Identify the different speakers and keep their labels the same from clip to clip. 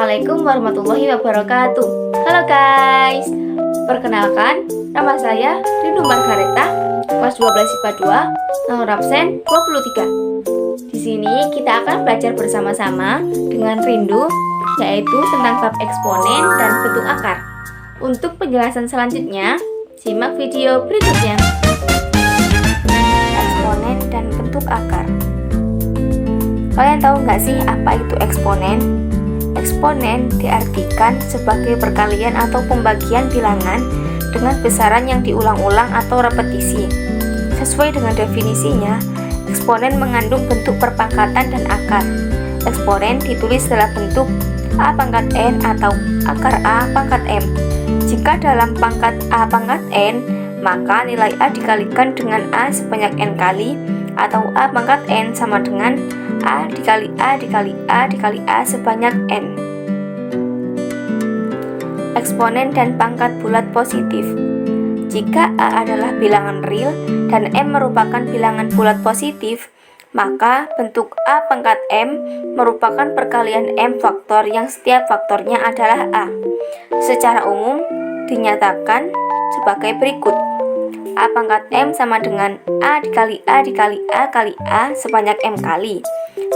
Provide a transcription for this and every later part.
Speaker 1: Assalamualaikum warahmatullahi wabarakatuh. Halo guys, perkenalkan, nama saya Rindu Margareta, kelas 12 IPA 2, nomor absen 23. Di sini kita akan belajar bersama-sama dengan Rindu, yaitu tentang bab eksponen dan bentuk akar. Untuk penjelasan selanjutnya, simak video berikutnya. Eksponen dan bentuk akar. Kalian tahu nggak sih apa itu eksponen? Eksponen diartikan sebagai perkalian atau pembagian bilangan dengan besaran yang diulang-ulang atau repetisi. Sesuai dengan definisinya, eksponen mengandung bentuk perpangkatan dan akar. Eksponen ditulis dalam bentuk A pangkat N atau akar A pangkat M. Jika dalam pangkat A pangkat N, maka nilai A dikalikan dengan A sebanyak N kali, atau A pangkat N sama dengan A dikali A dikali A dikali A sebanyak N. Eksponen dan pangkat bulat positif. Jika A adalah bilangan real dan M merupakan bilangan bulat positif, maka bentuk A pangkat M merupakan perkalian M faktor yang setiap faktornya adalah A. Secara umum dinyatakan sebagai berikut. A pangkat M sama dengan A dikali A dikali A kali A sebanyak M kali.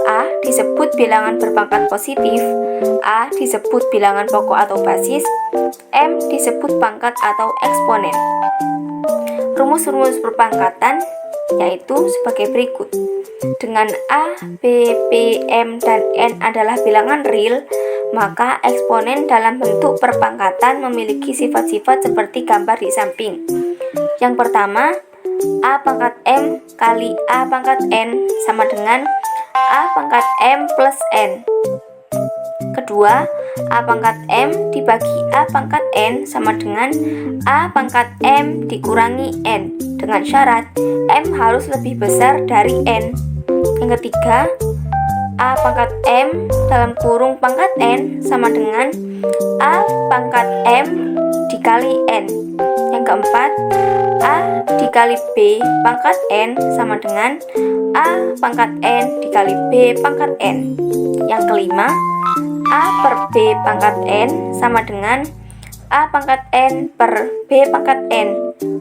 Speaker 1: A disebut bilangan berpangkat positif, A disebut bilangan pokok atau basis, M disebut pangkat atau eksponen. Rumus-rumus perpangkatan yaitu sebagai berikut. Dengan A, B, P, M, dan N adalah bilangan real, maka eksponen dalam bentuk perpangkatan memiliki sifat-sifat seperti gambar di samping. Yang pertama, A pangkat M kali A pangkat N sama dengan A pangkat M plus N. Kedua, A pangkat M dibagi A pangkat N sama dengan A pangkat M dikurangi N, dengan syarat M harus lebih besar dari N. Yang ketiga, A pangkat M dalam kurung pangkat N sama dengan A pangkat M dikali N. Yang keempat, A dikali B pangkat N sama dengan A pangkat N dikali B pangkat N. Yang kelima, A per B pangkat N sama dengan A pangkat N per B pangkat N,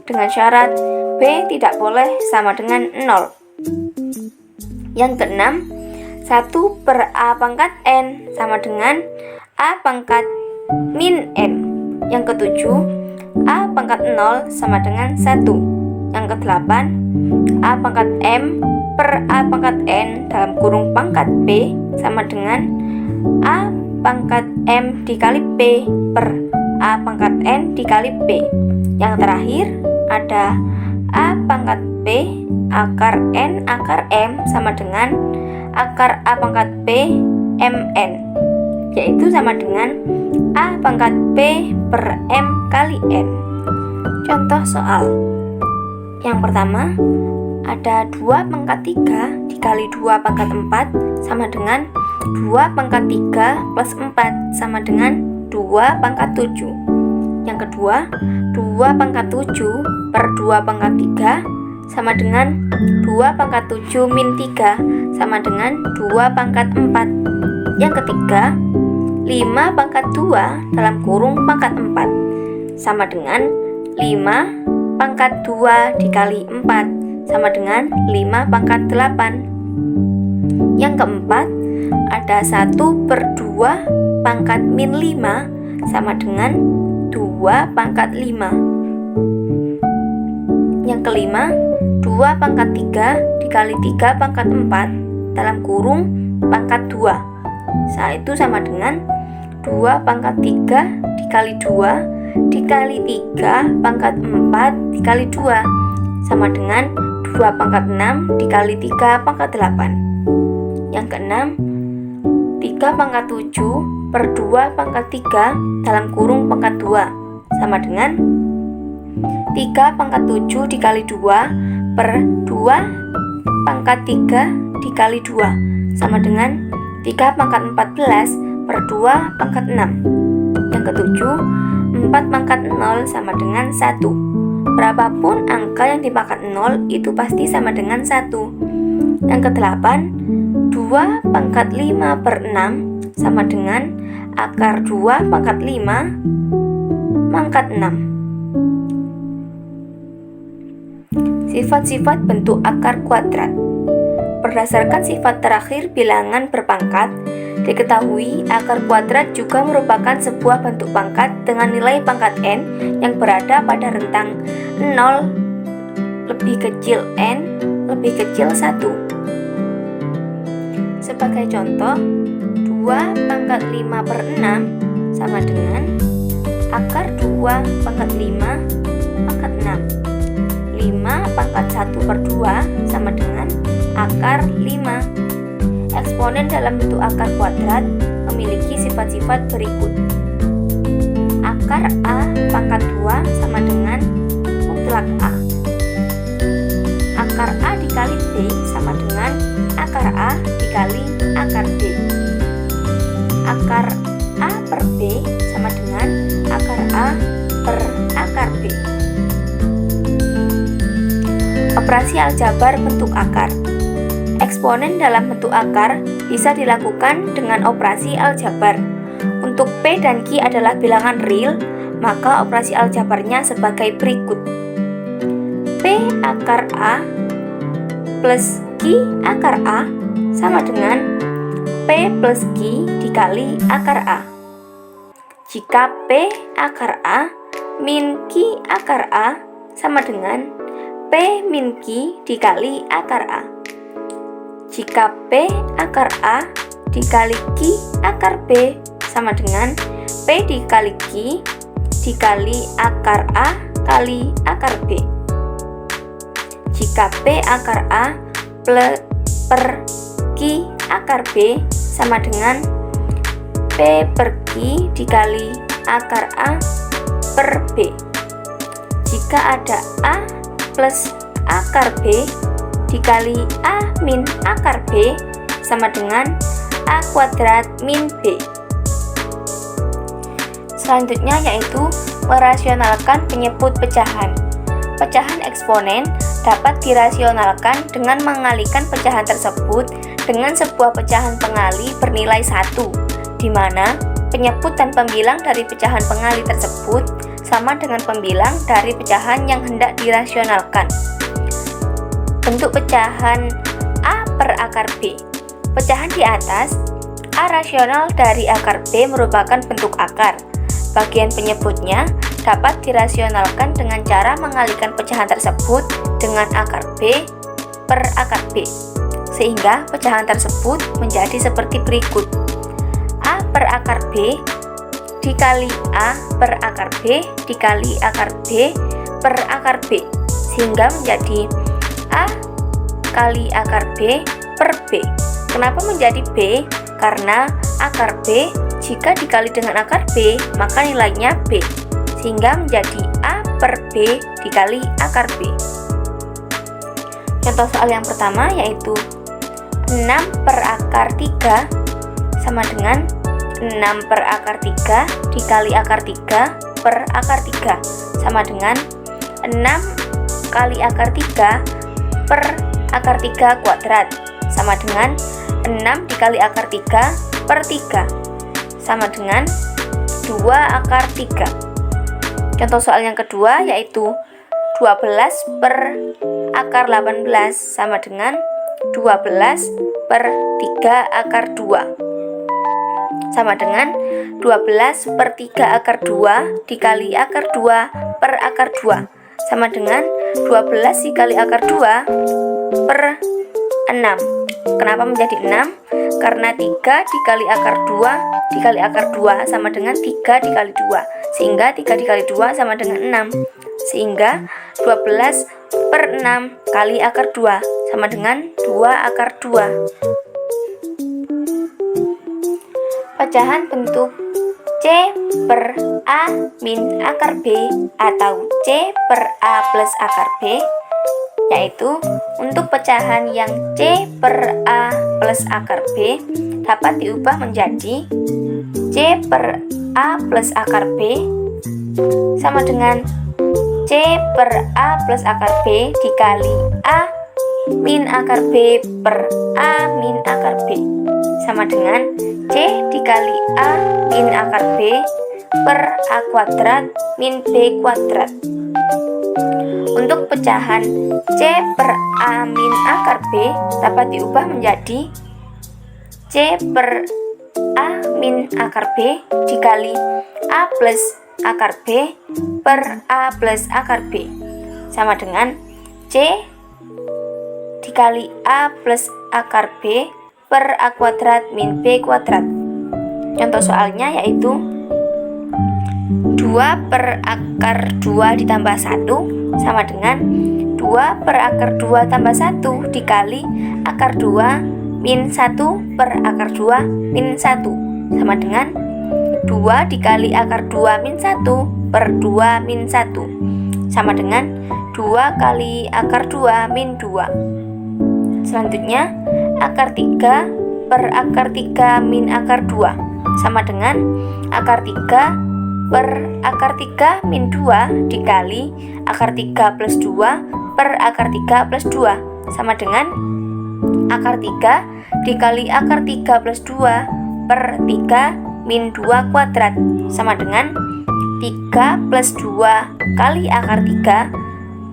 Speaker 1: dengan syarat B tidak boleh sama dengan 0. Yang keenam, 1 per A pangkat N sama dengan A pangkat min N. Yang ketujuh, A pangkat 0 sama dengan 1. Yang kedelapan, A pangkat M per A pangkat N dalam kurung pangkat B sama dengan A pangkat M dikali B per A pangkat N dikali B. Yang terakhir ada A pangkat B akar N akar M sama dengan akar A pangkat B MN, yaitu sama dengan A pangkat B per M kali N. Contoh soal. Yang pertama, ada 2 pangkat 3 dikali 2 pangkat 4 sama dengan 2 pangkat 3 plus 4 sama dengan 2 pangkat 7. Yang kedua, 2 pangkat 7 per 2 pangkat 3 sama dengan 2 pangkat 7 min 3 sama dengan 2 pangkat 4. Yang ketiga, 5 pangkat 2 dalam kurung pangkat 4 sama dengan 5 pangkat 2 dikali 4 sama dengan 5 pangkat 8. Yang keempat, ada 1 per 2 pangkat min 5 sama dengan 2 pangkat 5. Yang kelima, 2 pangkat 3 dikali 3 pangkat 4 dalam kurung pangkat 2. Itu sama dengan 2 pangkat 3 dikali 2 dikali 3 pangkat 4 dikali 2 sama dengan 2 pangkat 6 dikali 3 pangkat 8. Yang keenam, 3 pangkat 7 per 2 pangkat 3 dalam kurung pangkat 2 sama dengan 3 pangkat 7 dikali 2 per 2 pangkat 3 dikali 2 sama dengan 3 pangkat 14 per 2 pangkat 6. Yang ketujuh, 4 pangkat 0 sama dengan 1. Berapapun angka yang dipangkat 0 itu pasti sama dengan 1. Yang kedelapan, 2 pangkat 5 per 6 sama dengan akar 2 pangkat 5 mangkat 6. Sifat-sifat bentuk akar kuadrat. Berdasarkan sifat terakhir bilangan berpangkat, diketahui akar kuadrat juga merupakan sebuah bentuk pangkat dengan nilai pangkat n yang berada pada rentang 0 lebih kecil n lebih kecil 1. Sebagai contoh, 2 pangkat 5 per 6 sama dengan akar 2 pangkat 5 pangkat 6. 5 pangkat 1 per 2 sama dengan akar 5. Eksponen dalam bentuk akar kuadrat memiliki sifat-sifat berikut. Akar A pangkat 2 sama dengan mutlak A. Akar A dikali B sama dengan akar A dikali akar B. Akar A per B sama dengan akar A per akar B. Operasi aljabar bentuk akar. Eksponen dalam bentuk akar bisa dilakukan dengan operasi aljabar. Untuk P dan Q adalah bilangan real, maka operasi aljabarnya sebagai berikut. P akar A plus Q akar A sama dengan P plus Q dikali akar A. Jika P akar A min Q akar A sama dengan P min Q dikali akar A. Jika P akar A dikali Q akar B sama dengan P dikali Q dikali akar A kali akar B. Jika P akar A per Q akar B sama dengan P per Q dikali akar A per B. Jika ada A plus akar B dikali A min akar B sama dengan A kuadrat min B. Selanjutnya yaitu merasionalkan penyebut pecahan. Pecahan eksponen dapat dirasionalkan dengan mengalihkan pecahan tersebut dengan sebuah pecahan pengali bernilai 1, di mana penyebut dan pembilang dari pecahan pengali tersebut sama dengan pembilang dari pecahan yang hendak dirasionalkan. Bentuk pecahan A per akar B. Pecahan di atas, A rasional dari akar B merupakan bentuk akar. Bagian penyebutnya dapat dirasionalkan dengan cara mengalihkan pecahan tersebut dengan akar B per akar B, sehingga pecahan tersebut menjadi seperti berikut. A per akar B dikali A per akar B dikali akar B per akar B, sehingga menjadi A kali akar B per B. Kenapa menjadi B? Karena akar B jika dikali dengan akar B maka nilainya B, sehingga menjadi A per B dikali akar B. Contoh soal yang pertama yaitu 6 per akar 3 sama dengan 6 per akar 3 dikali akar 3 per akar 3 sama dengan 6 kali akar 3 per akar 3 kuadrat sama dengan 6 dikali akar 3 per 3 sama dengan 2 akar 3. Contoh soal yang kedua yaitu 12 per akar 18 sama dengan 12 per 3 akar 2 sama dengan 12 per 3 akar 2 dikali akar 2 per akar 2 sama dengan 12 dikali akar 2 per 6. Kenapa menjadi 6? Karena 3 dikali akar 2 dikali akar 2 sama dengan 3 dikali 2, sehingga 3 dikali 2 sama dengan 6, sehingga 12 per 6 kali akar 2 sama dengan 2 akar 2. Pecahan bentuk C per A min akar B atau C per A plus akar B, yaitu untuk pecahan yang C per A plus akar B dapat diubah menjadi C per A plus akar B sama dengan C per A plus akar B dikali A min akar B per A min akar B sama dengan C dikali A min akar B per A kuadrat min B kuadrat. Untuk pecahan C per A min akar B dapat diubah menjadi C per A min akar B dikali A plus akar B per A plus akar B sama dengan C dikali A plus akar B per A kuadrat min B kuadrat. Contoh soalnya yaitu 2 per akar 2 ditambah 1 sama dengan 2 per akar 2 tambah 1 dikali akar 2 min 1 per akar 2 min 1 sama dengan 2 dikali akar 2 min 1 per 2 min 1 sama dengan 2 kali akar 2 min 2. Selanjutnya akar 3 per akar 3 min akar 2 sama dengan akar 3 per akar 3 min 2 dikali akar 3 plus 2 per akar 3 plus 2 sama dengan akar 3 dikali akar 3 plus 2 per 3 min 2 kuadrat sama dengan 3 plus 2 kali akar 3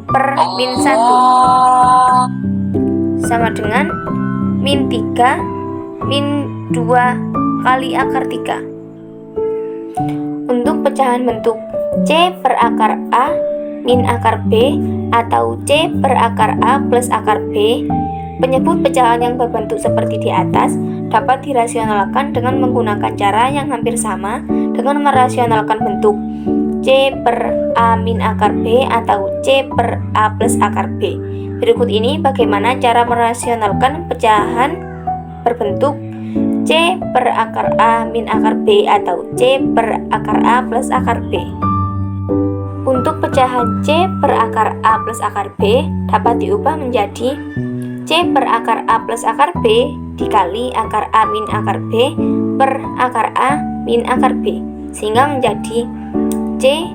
Speaker 1: per min 1 sama dengan min 3 min 2 kali akar 3. Untuk pecahan bentuk C per akar A min akar B atau C per akar A plus akar B, penyebut pecahan yang berbentuk seperti di atas dapat dirasionalkan dengan menggunakan cara yang hampir sama dengan merasionalkan bentuk C per A min akar B atau C per A plus akar B. Berikut ini bagaimana cara merasionalkan pecahan berbentuk C per akar A min akar B atau C per akar A plus akar B. Untuk pecahan C per akar A plus akar B dapat diubah menjadi C per akar A plus akar B dikali akar A min akar B per akar A min akar B, sehingga menjadi C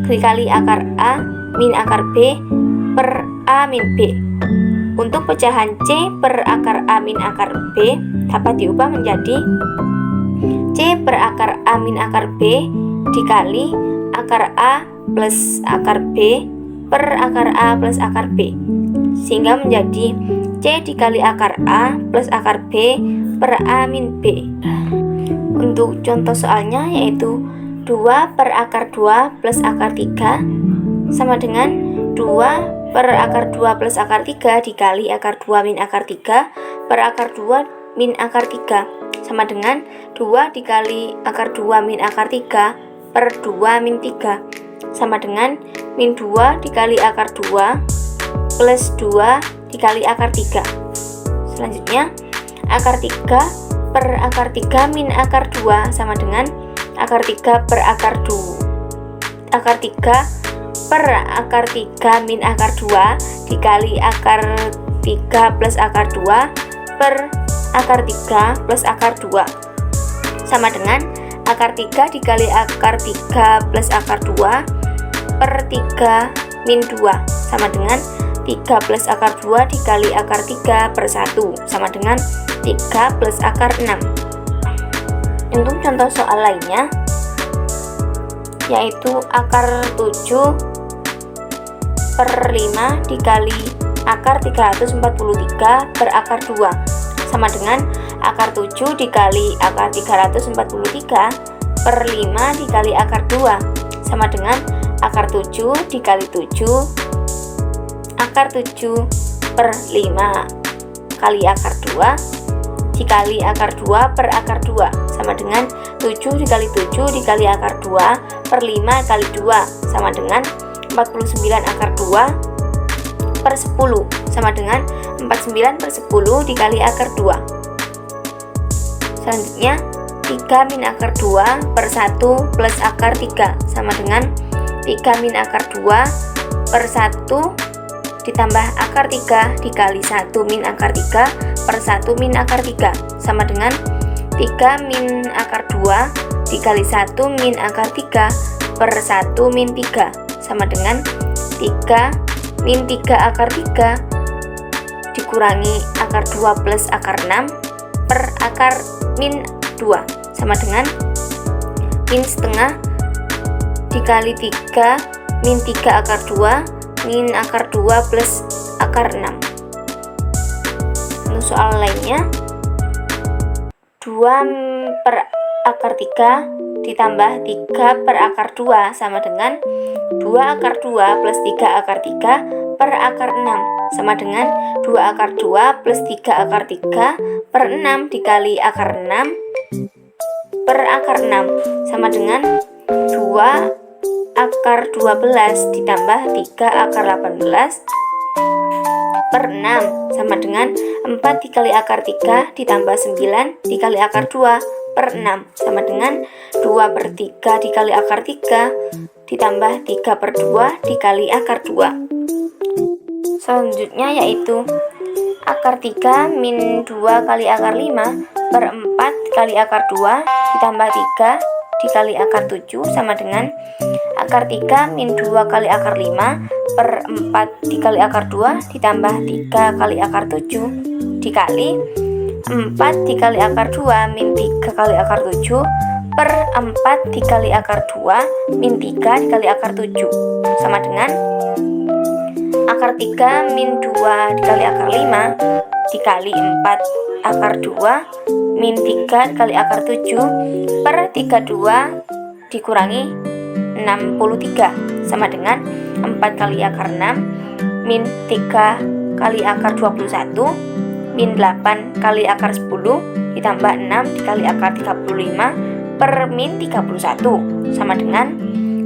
Speaker 1: dikali akar A min akar B per A min B. Untuk pecahan C per akar A min akar B dapat diubah menjadi C per akar A min akar B dikali akar A plus akar B per akar A plus akar B, sehingga menjadi C dikali akar A plus akar B per A min B. Untuk contoh soalnya yaitu 2 per akar 2 plus akar 3 sama dengan 2 per akar 2 plus akar 3 dikali akar 2 min akar 3 per akar 2 min akar 3 sama dengan 2 dikali akar 2 min akar 3 per 2 min 3 sama dengan min 2 dikali akar 2 plus 2 dikali akar 3. Selanjutnya akar 3 per akar 3 min akar 2 sama dengan akar 3 per akar 2 akar 3 per akar 3 min akar 2 dikali akar 3 plus akar 2 per akar 3 plus akar 2 sama dengan akar 3 dikali akar 3 plus akar 2 per 3 min 2 sama dengan 3 plus akar 2 dikali akar 3 per 1 sama dengan 3 plus akar 6. Untuk contoh soal lainnya yaitu akar 7 per 5 dikali akar 343 per akar 2 sama dengan akar 7 dikali akar 343 per 5 dikali akar 2 sama dengan akar 7 dikali 7 akar 7 per 5 kali akar 2 dikali akar 2 per akar 2 sama dengan 7 dikali 7 dikali akar 2 per 5 kali 2 sama dengan 49 akar 2 per 10 sama dengan 49 per 10 dikali akar 2. Selanjutnya 3 min akar 2 per 1 plus akar 3 sama dengan 3 min akar 2 per 1 ditambah akar 3 dikali 1 min akar 3 per 1 min akar 3 sama dengan 3 min akar 2 dikali 1 min akar 3 per 1 min 3 sama dengan 3 min 3 akar 3 dikurangi akar 2 plus akar 6 per akar min 2 sama dengan min setengah dikali 3 min 3 akar 2 min akar 2 plus akar 6. Untuk soal lainnya, 2 per akar 3 ditambah 3 per akar 2 sama dengan 2 akar 2 plus 3 akar 3 per akar 6 sama dengan 2 akar 2 plus 3 akar 3 per 6 dikali akar 6 per akar 6 sama dengan 2 akar 12 ditambah 3 akar 18 per 6 sama dengan 4 dikali akar 3 ditambah 9 dikali akar 2 per 6 sama dengan 2 per 3 dikali akar 3 ditambah 3 per 2 dikali akar 2. Selanjutnya yaitu akar 3 min 2 kali akar 5 per 4 kali akar 2 ditambah 3 dikali akar 7 sama dengan akar 3 min 2 kali akar 5 per 4 dikali akar 2 ditambah 3 kali akar 7 dikali 4 dikali akar 2 min 3 kali akar 7 per 4 dikali akar 2 min 3 dikali akar 7 sama dengan akar 3 min 2 dikali akar 5 dikali 4 akar 2 min 3 dikali akar 7 per 32 dikurangi 63 sama dengan 4 kali akar 6 min 3 kali akar 21 min 8 kali akar 10 ditambah 6 dikali akar 35 per min 31 sama dengan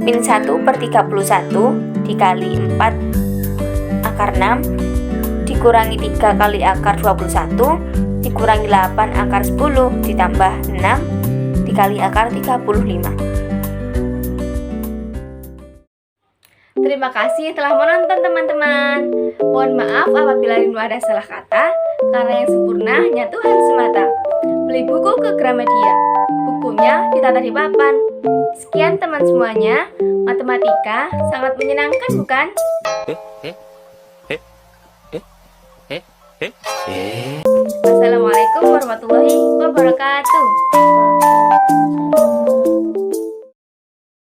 Speaker 1: min 1 per 31 dikali 4 akar 6 dikurangi 3 kali akar 21 dikurangi 8 akar 10 ditambah 6 dikali akar 35. Terima kasih telah menonton teman-teman. Mohon maaf apabila ada salah kata, karena yang sempurna hanya Tuhan semata. Beli buku ke Gramedia. Bukunya ditata di papan. Sekian teman semuanya. Matematika sangat menyenangkan, bukan? Wassalamualaikum warahmatullahi wabarakatuh.